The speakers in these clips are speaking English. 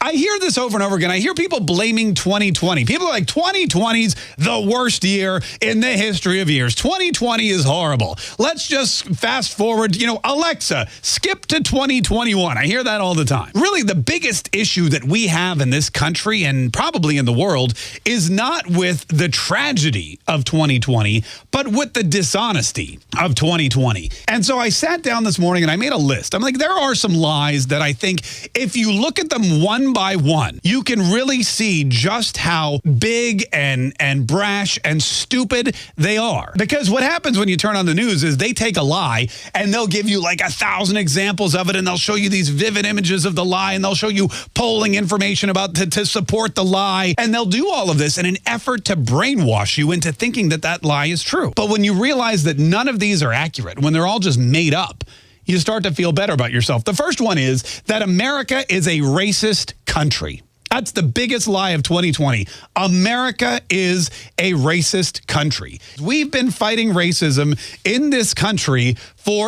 I hear this over and over again. I hear people blaming 2020. People are like, 2020's the worst year in the history of years. 2020 is horrible. Let's just fast forward. You know, Alexa, skip to 2021. I hear that all the time. Really, the biggest issue that we have in this country and probably in the world is not with the tragedy of 2020, but with the dishonesty of 2020. And so I sat down this morning and I made a list. I'm like, there are some lies that I think if you look at them one by one, you can really see just how big and brash and stupid they are. Because what happens when you turn on the news is they take a lie and they'll give you like 1,000 examples of it, and they'll show you these vivid images of the lie, and they'll show you polling information about to support the lie, and they'll do all of this in an effort to brainwash you into thinking that that lie is true. But when you realize that none of these are accurate, when they're all just made up, you start to feel better about yourself. The first one is that America is a racist country. That's the biggest lie of 2020. America is a racist country. We've been fighting racism in this country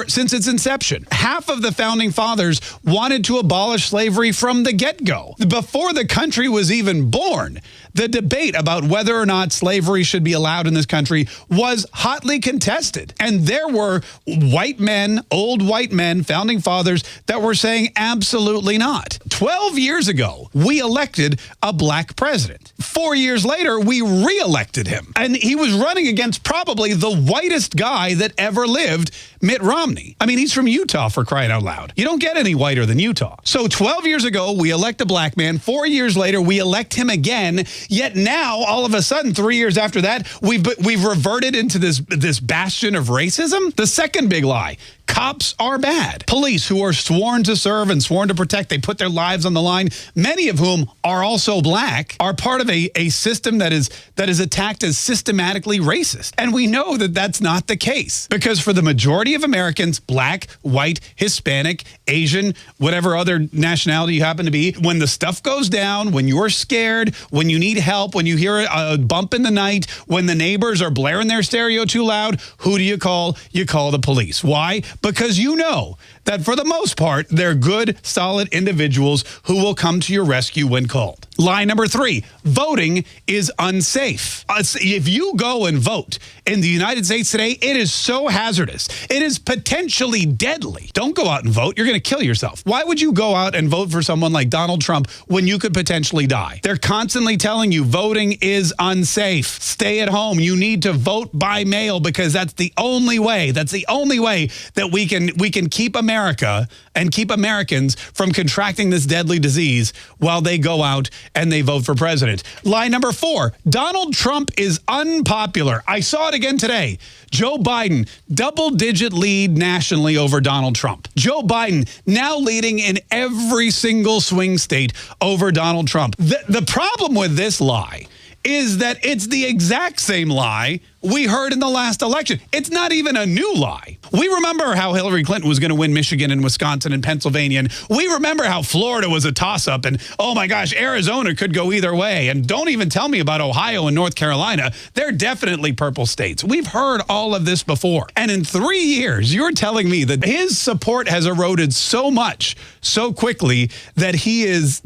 since its inception. Half of the founding fathers wanted to abolish slavery from the get-go. Before the country was even born, the debate about whether or not slavery should be allowed in this country was hotly contested. And there were white men, old white men, founding fathers, that were saying absolutely not. 12 years ago, we elected a black president. 4 years later, we re-elected him. And he was running against probably the whitest guy that ever lived, Mitt Romney. I mean, he's from Utah, for crying out loud. You don't get any whiter than Utah. So 12 years ago, we elect a black man. 4 years later, we elect him again. Yet now, all of a sudden, 3 years after that, we've reverted into this bastion of racism. The second big lie. Cops are bad. Police who are sworn to serve and sworn to protect, they put their lives on the line, many of whom are also black, are part of a system that is attacked as systematically racist. And we know that that's not the case, because for the majority of Americans, black, white, Hispanic, Asian, whatever other nationality you happen to be, when the stuff goes down, when you're scared, when you need help, when you hear a bump in the night, when the neighbors are blaring their stereo too loud, who do you call? You call the police. Why? Because you know that for the most part, they're good, solid individuals who will come to your rescue when called. Lie number 3, voting is unsafe. If you go and vote in the United States today, it is so hazardous. It is potentially deadly. Don't go out and vote. You're going to kill yourself. Why would you go out and vote for someone like Donald Trump when you could potentially die? They're constantly telling you voting is unsafe. Stay at home. You need to vote by mail because that's the only way. That's the only way that we can keep America and keep Americans from contracting this deadly disease while they go out and they vote for president. Lie number 4, Donald Trump is unpopular. I saw it again today. Joe Biden, double-digit lead nationally over Donald Trump. Joe Biden now leading in every single swing state over Donald Trump. The problem with this lie is that it's the exact same lie we heard in the last election. It's not even a new lie. We remember how Hillary Clinton was going to win Michigan and Wisconsin and Pennsylvania. And we remember how Florida was a toss-up. And, oh, my gosh, Arizona could go either way. And don't even tell me about Ohio and North Carolina. They're definitely purple states. We've heard all of this before. And in 3 years, you're telling me that his support has eroded so much, so quickly, that he is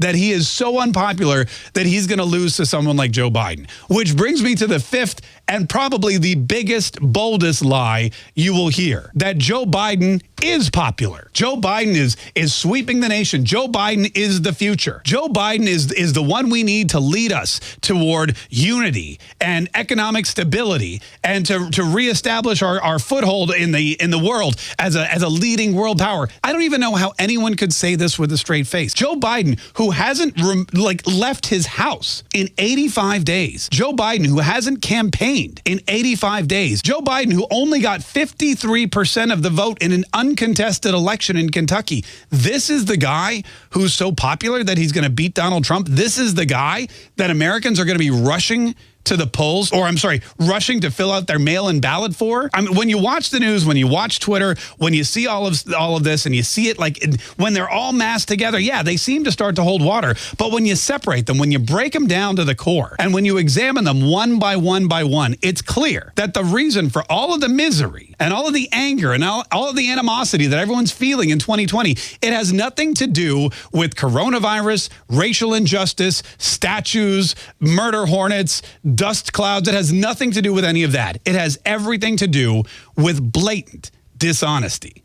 so unpopular that he's going to lose to someone like Joe Biden. Which brings me to the 5th and probably the biggest, boldest lie you will hear, that Joe Biden is popular. Joe Biden is sweeping the nation. Joe Biden is the future. Joe Biden is the one we need to lead us toward unity and economic stability and to reestablish our foothold in the world as a leading world power. I don't even know how anyone could say this with a straight face. Joe Biden, who hasn't left his house in 85 days. Joe Biden, who hasn't campaigned in 85 days. Joe Biden, who only got 53% of the vote in an uncontested election in Kentucky. This is the guy who's so popular that he's going to beat Donald Trump. This is the guy that Americans are going to be rushing to the polls, or I'm sorry, rushing to fill out their mail-in ballot for. I mean, when you watch the news, when you watch Twitter, when you see all of this and you see it like when they're all massed together, yeah, they seem to start to hold water. But when you separate them, when you break them down to the core, and when you examine them one by one by one, it's clear that the reason for all of the misery and all of the anger and all of the animosity that everyone's feeling in 2020, it has nothing to do with coronavirus, racial injustice, statues, murder hornets, dust clouds. It has nothing to do with any of that. It has everything to do with blatant dishonesty.